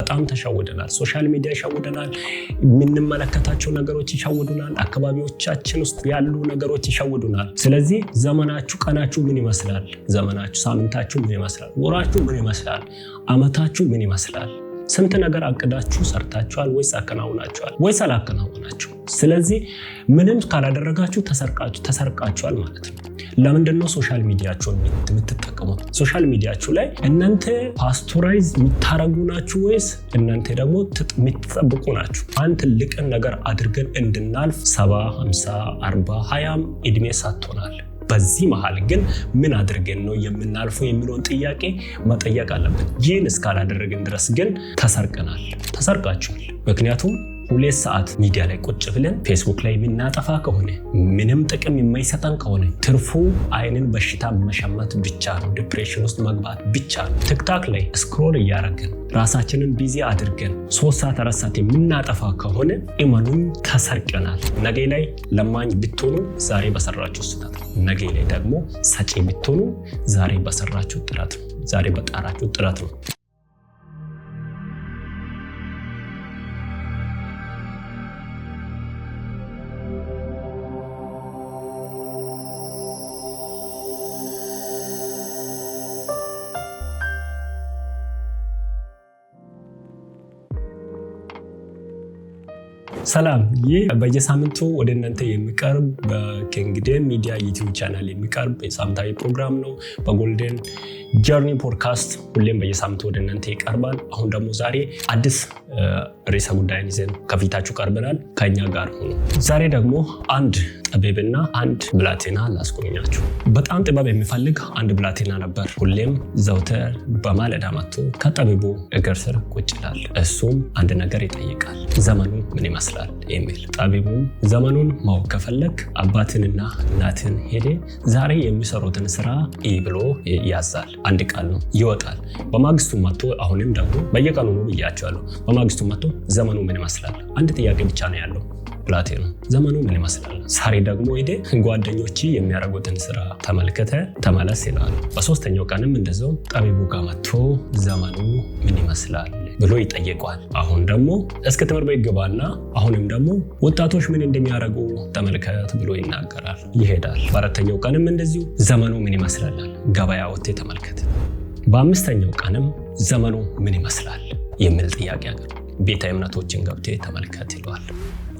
በጣም ተሸውደናል። ሶሻል ሚዲያ ይሸውደናል። የምንመለከታቸው ነገሮች ይሸውዱናል። አካባቢዎቻችን ውስጥ ያሉ ነገሮች ይሸውዱናል። ስለዚህ ዘመናችሁ፣ ቀናችሁ ምን ይመስላል? ዘመናችሁ፣ ሳምንታችሁ ምን ይመስላል? ወራችሁ ምን ይመስላል? አመታችሁ ምን ይመስላል? ስንት ነገር አቅዳችሁ ሰርታችኋል ወይስ አከናውናችኋል ወይስ አላከናውናችሁ? ስለዚህ ምንም ካላደረጋችሁ ተሰርቃችኋል ማለት ነው። ለምንድነው ሶሻል ሚዲያችሁን የምትጠቀሙት? ሶሻል ሚዲያችሁ ላይ እናንተ ፓስቶራይዝ የምታረጉ ናችሁ ወይስ እናንተ ደግሞ የምትጠብቁ ናችሁ? አንድ ትልቅን ነገር አድርገን እንድናልፍ 70፣ 50፣ 40፣ 20 እድሜ ሳትሆናል። በዚህ መሃል ግን ምን አድርገን ነው የምናልፈው የሚለውን ጥያቄ መጠየቅ አለብን። ይህን እስካላደረግን ድረስ ግን ተሰርቃችኋል። ምክንያቱም 2 ሰዓት ሚዲያ ላይ ቁጭ ብለን ፌስቡክ ላይ የምናጠፋ ከሆነ ምንም ጥቅም የማይሰጠን ከሆነ ትርፉ አይንን በሽታ መሸመት ብቻ ነው፣ ዲፕሬሽን ውስጥ መግባት ብቻ ነው። ቲክታክ ላይ ስክሮል እያደረግን ራሳችንን ቢዚ አድርገን 3 ሰዓት 4 ሰዓት የምናጠፋ ከሆነ እመኑኝ ተሰርቀናል። ነገ ላይ ለማኝ ብትሆኑ ዛሬ በሰራችሁ ስህተት ነው። ነገ ላይ ደግሞ ሰጪ ብትሆኑ ዛሬ በሰራችሁ ጥረት ነው። ዛሬ በጣራችሁ ጥረት ነው። ሰላም፣ ይህ በየሳምንቱ ወደ እናንተ የሚቀርብ በኪንግደም ሚዲያ ዩቲዩብ ቻናል የሚቀርብ የሳምንታዊ ፕሮግራም ነው። በጎልደን ጀርኒ ፖድካስት ሁሌም በየሳምንቱ ወደ እናንተ ይቀርባል። አሁን ደግሞ ዛሬ አዲስ ርዕሰ ጉዳይን ይዘን ከፊታችሁ ቀርበናል። ከኛ ጋር ሁኑ። ዛሬ ደግሞ አንድ ጠቢብና አንድ ብላቴና ላስጎብኛችሁ። በጣም ጥበብ የሚፈልግ አንድ ብላቴና ነበር። ሁሌም ዘውትር በማለዳ መጥቶ ከጠቢቡ እግር ስር ቁጭ ይላል። እሱም አንድ ነገር ይጠይቃል። ዘመኑ ምን ይመስላል የሚል። ጠቢቡም ዘመኑን ማወቅ ከፈለግ አባትንና እናትን ሄደ ዛሬ የሚሰሩትን ስራ ብሎ ያዛል። አንድ ቃል ነው፣ ይወጣል። በማግስቱ መጥቶ አሁንም ደግሞ በየቀኑ ነው ብያቸዋለሁ። በማግስቱ መጥቶ ዘመኑ ምን ይመስላል? አንድ ጥያቄ ብቻ ነው ያለው ብላቴና፣ ዘመኑ ምን ይመስላል? ዛሬ ደግሞ ሄደ ጓደኞች የሚያደርጉትን ስራ ተመልከተ ተመለስ ይላል። በሶስተኛው ቀንም እንደዛው ጠቢቡ ጋር መጥቶ ዘመኑ ምን ይመስላል ብሎ ይጠይቀዋል። አሁን ደግሞ እስከ ትምህርት ቤት ገባና አሁንም ደግሞ ወጣቶች ምን እንደሚያደርጉ ተመልከት ብሎ ይናገራል፣ ይሄዳል። በአራተኛው ቀንም እንደዚሁ ዘመኑ ምን ይመስላል? ገበያ ወጥተህ ተመልከት። በአምስተኛው ቀንም ዘመኑ ምን ይመስላል የሚል ጥያቄ ያቀርባል። ቤተ እምነቶችን ገብተህ ተመልከት ይለዋል።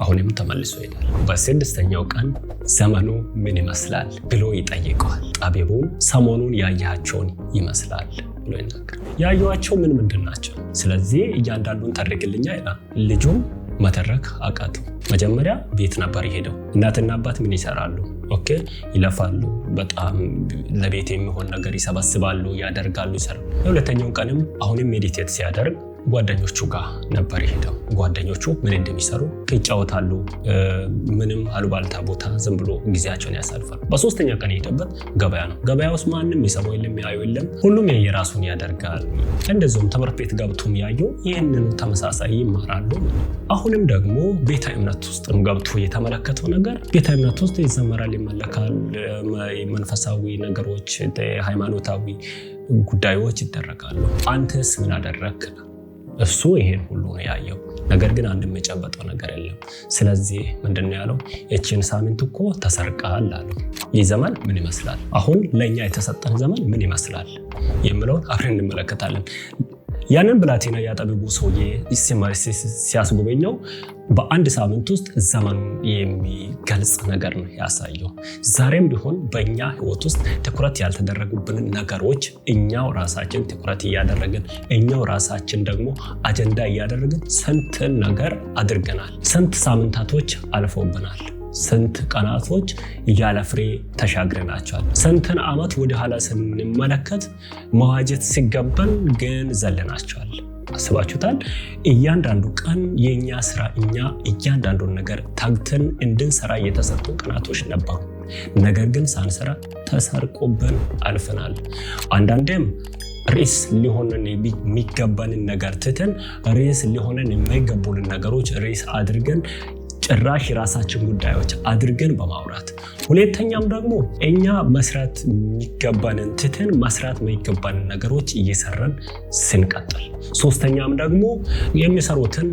አሁንም ተመልሶ ይሄዳል። በስድስተኛው ቀን ዘመኑ ምን ይመስላል ብሎ ይጠይቀዋል። ጠቢቡ ሰሞኑን ያያቸውን ይመስላል ብሎ ይናገራል። ያዩዋቸው ምንድን ናቸው? ስለዚህ እያንዳንዱን ተርክልኛ ይላል። ልጁም መተረክ አቃተው። መጀመሪያ ቤት ነበር የሄደው። እናትና አባት ምን ይሰራሉ? ኦኬ ይለፋሉ። በጣም ለቤት የሚሆን ነገር ይሰበስባሉ፣ ያደርጋሉ፣ ይሰራሉ። የሁለተኛው ቀንም አሁንም ሜዲቴት ሲያደርግ ጓደኞቹ ጋር ነበር የሄደው። ጓደኞቹ ምን እንደሚሰሩ ይጫወታሉ። ምንም አሉባልታ ቦታ ዝም ብሎ ጊዜያቸውን ያሳልፋሉ። በሶስተኛ ቀን የሄደበት ገበያ ነው። ገበያ ውስጥ ማንም የሰማው የለም፣ ያዩ የለም። ሁሉም የራሱን ያደርጋል። እንደዚሁም ትምህርት ቤት ገብቶም ያዩ ይህንን ተመሳሳይ ይማራሉ። አሁንም ደግሞ ቤተ እምነት ውስጥ ገብቶ የተመለከተው ነገር ቤተ እምነት ውስጥ ይዘመራል፣ ይመለካል፣ መንፈሳዊ ነገሮች፣ ሃይማኖታዊ ጉዳዮች ይደረጋሉ። አንተስ ምን አደረክ? እሱ ይሄን ሁሉ ነው ያየው። ነገር ግን አንድ የጨበጠው ነገር የለም። ስለዚህ ምንድነው ያለው? እቺን ሳምንት እኮ ተሰርቃል አለው። ይህ ዘመን ምን ይመስላል? አሁን ለኛ የተሰጠን ዘመን ምን ይመስላል የሚለውን አብረን እንመለከታለን። ያንን ብላቴና ያጠቢቡ ሰውዬ ሲያስጎበኘው በአንድ ሳምንት ውስጥ ዘመኑን የሚገልጽ ነገር ነው ያሳየው። ዛሬም ቢሆን በእኛ ህይወት ውስጥ ትኩረት ያልተደረጉብንን ነገሮች እኛው ራሳችን ትኩረት እያደረግን እኛው ራሳችን ደግሞ አጀንዳ እያደረግን ስንትን ነገር አድርገናል። ስንት ሳምንታቶች አልፈውብናል። ስንት ቀናቶች ያለ ፍሬ ተሻግረናቸዋል። ስንትን ዓመት ወደ ኋላ ስንመለከት መዋጀት ሲገባን ግን ዘለናቸዋል። አስባችሁታል? እያንዳንዱ ቀን የኛ ስራ እኛ እያንዳንዱን ነገር ታግተን እንድንሰራ የተሰጡ ቀናቶች ነበሩ። ነገር ግን ሳንሰራ ተሰርቆብን አልፈናል። አንዳንዴም ርዕስ ሊሆነን የሚገባንን ነገር ትተን ርዕስ ሊሆነን የማይገቡልን ነገሮች ርዕስ አድርገን ጭራሽ የራሳችን ጉዳዮች አድርገን በማውራት ሁለተኛም ደግሞ እኛ መስራት የሚገባንን ትተን መስራት የማይገባንን ነገሮች እየሰራን ስንቀጥል ሶስተኛም ደግሞ የሚሰሩትን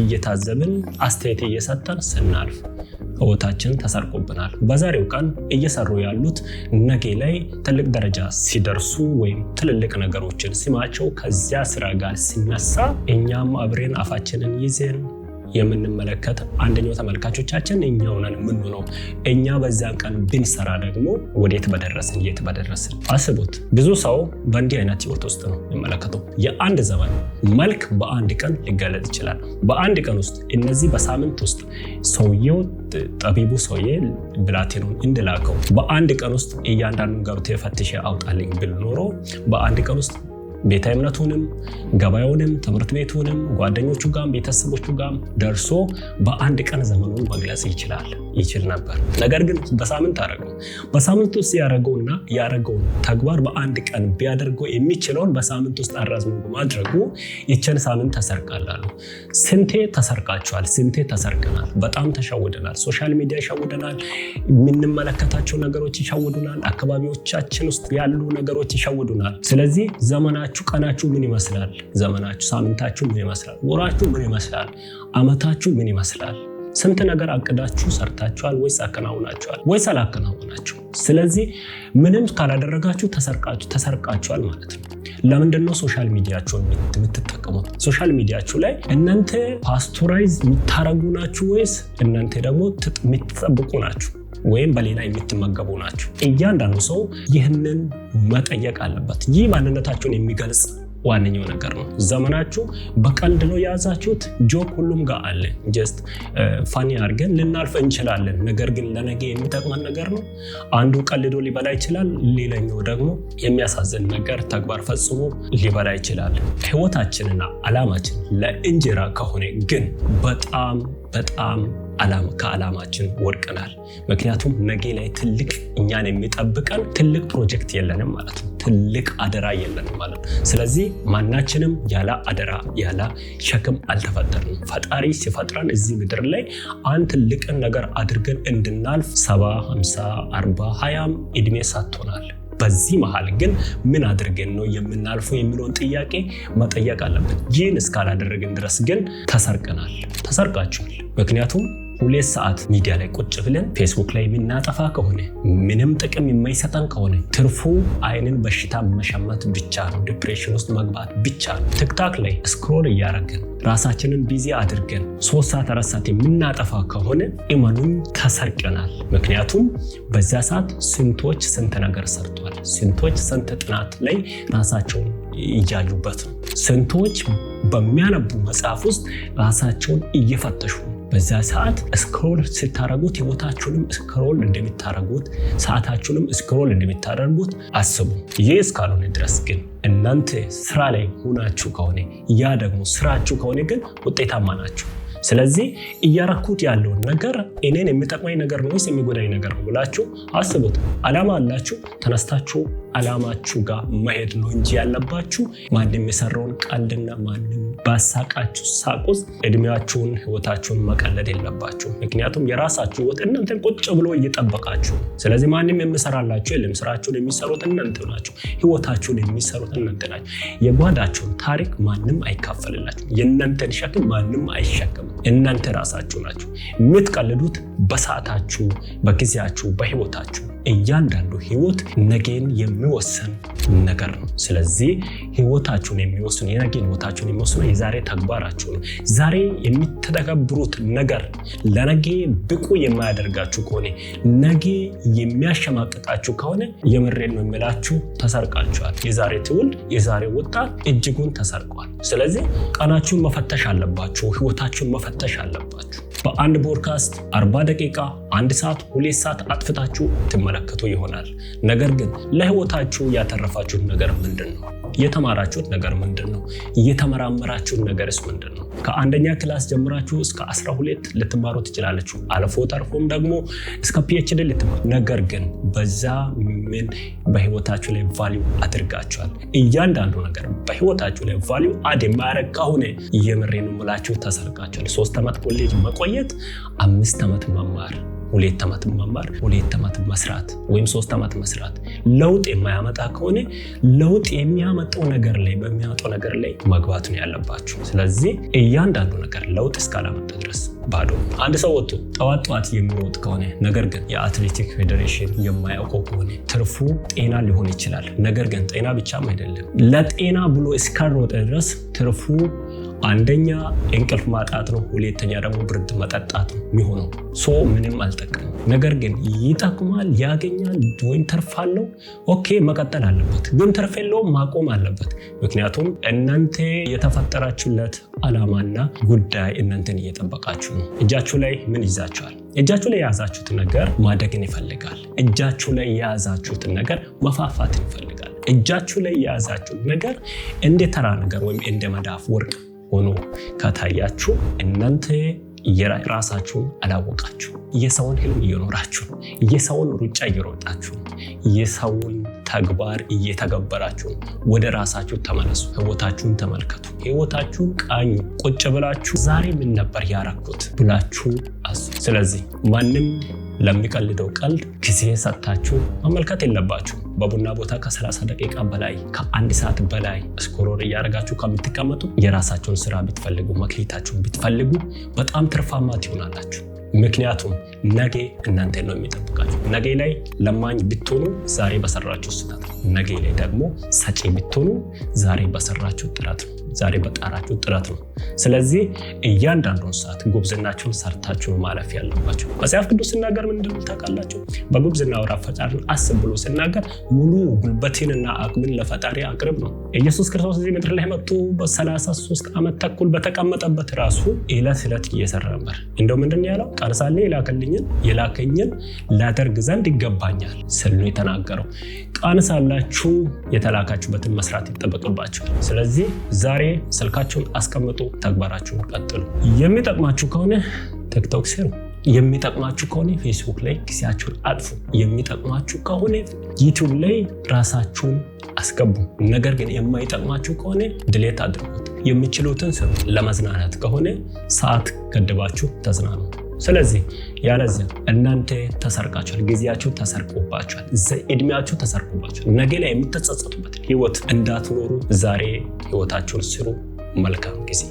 እየታዘብን አስተያየት እየሰጠን ስናልፍ ህይወታችን ተሰርቆብናል። በዛሬው ቀን እየሰሩ ያሉት ነገ ላይ ትልቅ ደረጃ ሲደርሱ ወይም ትልልቅ ነገሮችን ሲማቸው ከዚያ ስራ ጋር ሲነሳ እኛም አብረን አፋችንን ይዘን የምንመለከት አንደኛው ተመልካቾቻችን እኛው ነን የምንሆነው። እኛ በዛን ቀን ብንሰራ ደግሞ ወዴት በደረስን አስቡት። ብዙ ሰው በእንዲህ አይነት ህይወት ውስጥ ነው የሚመለከተው። የአንድ ዘመን መልክ በአንድ ቀን ሊገለጥ ይችላል። በአንድ ቀን ውስጥ እነዚህ በሳምንት ውስጥ ሰውየው ጠቢቡ ሰውዬ ብላቴናውን እንደላከው በአንድ ቀን ውስጥ እያንዳንዱን ገብተህ ፈትሼ አውጣልኝ ብል ኖሮ በአንድ ቀን ውስጥ ቤተ እምነቱንም ገበያውንም ትምህርት ቤቱንም ጓደኞቹ ጋር ቤተሰቦቹ ጋር ደርሶ በአንድ ቀን ዘመኑን መግለጽ ይችል ነበር። ነገር ግን በሳምንት አደረገው። በሳምንት ውስጥ ያደረገውን ተግባር በአንድ ቀን ቢያደርገው የሚችለውን በሳምንት ውስጥ አራዝሞ በማድረጉ ይችን ሳምንት ተሰርቃላሉ። ስንቴ ተሰርቃቸዋል፣ ስንቴ ተሰርቀናል። በጣም ተሸውደናል። ሶሻል ሚዲያ ይሸውደናል። የምንመለከታቸው ነገሮች ይሸውዱናል። አካባቢዎቻችን ውስጥ ያሉ ነገሮች ይሸውዱናል። ስለዚህ ዘመናችሁ ቀናችሁ ምን ይመስላል? ዘመናችሁ ሳምንታችሁ ምን ይመስላል? ወራችሁ ምን ይመስላል? አመታችሁ ምን ይመስላል? ስንት ነገር አቅዳችሁ ሰርታችኋል ወይስ አከናውናችኋል ወይስ አላከናውናችሁ? ስለዚህ ምንም ካላደረጋችሁ ተሰርቃችኋል ማለት ነው። ለምንድነው ሶሻል ሚዲያችሁን የምትጠቀሙት? ሶሻል ሚዲያችሁ ላይ እናንተ ፓስቶራይዝ የምታረጉ ናችሁ ወይስ እናንተ ደግሞ የምትጠብቁ ናችሁ ወይም በሌላ የምትመገቡ ናችሁ? እያንዳንዱ ሰው ይህንን መጠየቅ አለበት። ይህ ማንነታችሁን የሚገልጽ ዋነኛው ነገር ነው። ዘመናችሁ በቀልድ ነው የያዛችሁት። ጆክ ሁሉም ጋር አለ። ጀስት ፋኒ አድርገን ልናልፍ እንችላለን። ነገር ግን ለነገ የሚጠቅመን ነገር ነው። አንዱ ቀልዶ ሊበላ ይችላል፣ ሌላኛው ደግሞ የሚያሳዝን ነገር ተግባር ፈጽሞ ሊበላ ይችላል። ህይወታችንና ዓላማችን ለእንጀራ ከሆነ ግን በጣም ከዓላማችን ወድቀናል። ምክንያቱም ነገ ላይ ትልቅ እኛን የሚጠብቀን ትልቅ ፕሮጀክት የለንም ማለት ነው። ትልቅ አደራ የለንም ማለት ነው። ስለዚህ ማናችንም ያለ አደራ ያለ ሸክም አልተፈጠርንም። ፈጣሪ ሲፈጥረን እዚህ ምድር ላይ አንድ ትልቅን ነገር አድርገን እንድናልፍ 70፣ 50፣ 40፣ 20 እድሜ ሰጥቶናል። በዚህ መሃል ግን ምን አድርገን ነው የምናልፈው የሚለውን ጥያቄ መጠየቅ አለብን። ይህን እስካላደረግን ድረስ ግን ተሰርቃችኋል። ምክንያቱም 2 ሰዓት ሚዲያ ላይ ቁጭ ብለን ፌስቡክ ላይ የምናጠፋ ከሆነ ምንም ጥቅም የማይሰጠን ከሆነ ትርፉ አይንን በሽታ መሸመት ብቻ ነው፣ ዲፕሬሽን ውስጥ መግባት ብቻ ነው። ቲክታክ ላይ ስክሮል እያደረግን ራሳችንን ቢዚ አድርገን 3 ሰዓት 4 ሰዓት የምናጠፋ ከሆነ እመኑን ተሰርቀናል። ምክንያቱም በዛ ሰዓት ስንቶች ስንት ነገር ሰርቷል። ስንቶች ስንት ጥናት ላይ ራሳቸውን እያዩበት ነው። ስንቶች በሚያነቡ መጽሐፍ ውስጥ ራሳቸውን እየፈተሹ በዛ ሰዓት ስክሮል ስታረጉት ህይወታችሁንም ስክሮል እንደምታረጉት ሰዓታችሁንም ስክሮል እንደምታደርጉት አስቡ። ይህ እስካልሆነ ድረስ ግን እናንተ ስራ ላይ ሆናችሁ ከሆነ ያ ደግሞ ስራችሁ ከሆነ ግን ውጤታማ ናችሁ። ስለዚህ እያረኩት ያለውን ነገር እኔን የሚጠቅመኝ ነገር ነው ወይስ የሚጎዳኝ ነገር ነው ብላችሁ አስቡት። ዓላማ አላችሁ፣ ተነስታችሁ ዓላማችሁ ጋር መሄድ ነው እንጂ ያለባችሁ ማንም የሰራውን ቀልድና ማንም ባሳቃችሁ ሳቅ ውስጥ እድሜያችሁን ህይወታችሁን መቀለድ የለባችሁ። ምክንያቱም የራሳችሁ ህይወት እናንተን ቁጭ ብሎ እየጠበቃችሁ። ስለዚህ ማንም የሚሰራላችሁ የለም። ስራችሁን የሚሰሩት እናንተ ናችሁ። ህይወታችሁን የሚሰሩት እናንተ ናችሁ። የጓዳችሁን ታሪክ ማንም አይካፈልላችሁ። የእናንተን ሸክም ማንም አይሸከም። እናንተ ራሳችሁ ናችሁ። የምትቀልዱት በሰዓታችሁ፣ በጊዜያችሁ፣ በህይወታችሁ። እያንዳንዱ ህይወት ነገን የሚወሰን ነገር ነው። ስለዚህ ህይወታችሁን የሚወስኑ የነገን ህይወታችሁን የሚወስኑ የዛሬ ተግባራችሁ ነው። ዛሬ የምትተገብሩት ነገር ለነገ ብቁ የማያደርጋችሁ ከሆነ ነገ የሚያሸማቅቃችሁ ከሆነ የምሬን ነው የሚላችሁ ተሰርቃችኋል። የዛሬ ትውልድ የዛሬ ወጣት እጅጉን ተሰርቋል። ስለዚህ ቀናችሁን መፈተሽ አለባችሁ። ህይወታችሁን መፈተሽ አለባችሁ። በአንድ ፖድካስት 40 ደቂቃ 1 ሰዓት 2 ሰዓት አጥፍታችሁ ትመለከቱ ይሆናል። ነገር ግን ለህይወታችሁ ያተረፋችሁት ነገር ምንድነው? የተማራችሁት ነገር ምንድነው? የተመራመራችሁት ነገርስ ምንድነው? ከአንደኛ ክላስ ጀምራችሁ እስከ 12 ልትማሩ ትችላላችሁ። አልፎ ተርፎም ደግሞ እስከ PhD ልትማሩ። ነገር ግን በዛ ምን በህይወታችሁ ላይ ቫልዩ አድርጋችኋል? እያንዳንዱ ነገር በህይወታችሁ ላይ ቫልዩ አድ የማያደርግ ከሆነ የምሬን ሙላችሁ ተሰርቃችኋል። 3 ዓመት ኮሌጅ መቆየት፣ 5 ዓመት መማር፣ 2 ዓመት መማር፣ 2 ዓመት መስራት ወይም 3 ዓመት መስራት ለውጥ የማያመጣ ከሆነ ለውጥ የሚያመጣው ነገር ላይ በሚያመጣው ነገር ላይ መግባት ነው ያለባችሁ። ስለዚህ እያንዳንዱ ነገር ለውጥ እስካላመጣ ድረስ ባዶ። አንድ ሰው ወጥቶ ጠዋት የሚሮጥ ከሆነ ነገር ግን የአትሌቲክ ፌዴሬሽን የማያውቀው ከሆነ ትርፉ ጤና ሊሆን ይችላል። ነገር ግን ጤና ብቻም አይደለም። ለጤና ብሎ እስካልሮጠ ድረስ ትርፉ አንደኛ እንቅልፍ ማጣት ነው፣ ሁለተኛ ደግሞ ብርድ መጠጣት ነው የሚሆነው። ምንም አልጠቅምም። ነገር ግን ይጠቅማል፣ ያገኛል ወይም ትርፍ አለው፣ ኦኬ መቀጠል አለበት። ግን ትርፍ የለውም፣ ማቆም አለበት። ምክንያቱም እናንተ የተፈጠራችሁለት ዓላማና ጉዳይ እናንተን እየጠበቃችሁ ነው። እጃችሁ ላይ ምን ይዛችኋል? እጃችሁ ላይ የያዛችሁት ነገር ማደግን ይፈልጋል። እጃችሁ ላይ የያዛችሁትን ነገር መፋፋትን ይፈልጋል። እጃችሁ ላይ የያዛችሁት ነገር እንደ ተራ ነገር ወይም እንደ መዳፍ ወርቅ ሆኖ ከታያችሁ እናንተ የራሳችሁን አላወቃችሁ። የሰውን ህልም እየኖራችሁ፣ የሰውን ሩጫ እየሮጣችሁ፣ የሰውን ተግባር እየተገበራችሁ። ወደ ራሳችሁ ተመለሱ። ህይወታችሁን ተመልከቱ። ህይወታችሁን ቃኙ። ቁጭ ብላችሁ ዛሬ ምን ነበር ያረኩት ብላችሁ አስቡ። ስለዚህ ማንም ለሚቀልደው ቀልድ ጊዜ ሰጥታችሁ መመልከት የለባችሁ። በቡና ቦታ ከ30 ደቂቃ በላይ ከ1 ሰዓት በላይ ስክሮል እያደረጋችሁ ከምትቀመጡ የራሳችሁን ስራ ብትፈልጉ፣ መክሊታችሁን ብትፈልጉ በጣም ትርፋማ ትሆናላችሁ። ምክንያቱም ነገ እናንተ ነው የሚጠብቃችሁ። ነገ ላይ ለማኝ ብትሆኑ ዛሬ በሰራችሁ ስህተት ነው። ነገ ላይ ደግሞ ሰጪ ብትሆኑ ዛሬ በሰራችሁ ጥረት ነው። ዛሬ በጣራችሁ ጥረት ነው። ስለዚህ እያንዳንዱን ሰዓት ጉብዝናችሁን ሰርታችሁ ማለፍ ያለባችሁ። መጽሐፍ ቅዱስ ሲናገር ምንድን ነው ታውቃላችሁ? በጉብዝና ወራት ፈጣሪን አስብ ብሎ ሲናገር ሙሉ ጉልበትንና አቅምን ለፈጣሪ አቅርብ ነው። ኢየሱስ ክርስቶስ እዚህ ምድር ላይ መጥቶ በ33 ዓመት ተኩል በተቀመጠበት ራሱ ዕለት እየሰራ ነበር። እንደው ምንድን ያለው? ቃል ሳለ የላከኝን ላደርግ ዘንድ ይገባኛል ስል ነው የተናገረው። ቃል ሳላችሁ የተላካችሁበትን መስራት ይጠበቅባችኋል። ስለዚህ ዛሬ ስልካችሁን አስቀምጡ፣ ተግባራችሁን ቀጥሉ። የሚጠቅማችሁ ከሆነ ቲክቶክ ስሩ። የሚጠቅማችሁ ከሆነ ፌስቡክ ላይ ጊዜያችሁን አጥፉ። የሚጠቅማችሁ ከሆነ ዩቲዩብ ላይ ራሳችሁን አስገቡ። ነገር ግን የማይጠቅማችሁ ከሆነ ድሌት አድርጉት። የሚችሉትን ስሩ። ለመዝናናት ከሆነ ሰዓት ገድባችሁ ተዝናኑ። ስለዚህ ያለዚያ እናንተ ተሰርቃችኋል። ጊዜያችሁ ተሰርቆባችኋል። እድሜያችሁ ተሰርቆባችኋል። ነገ ላይ የምትጸጸቱበት ህይወት እንዳትኖሩ ዛሬ ህይወታችሁን ስሩ። መልካም ጊዜ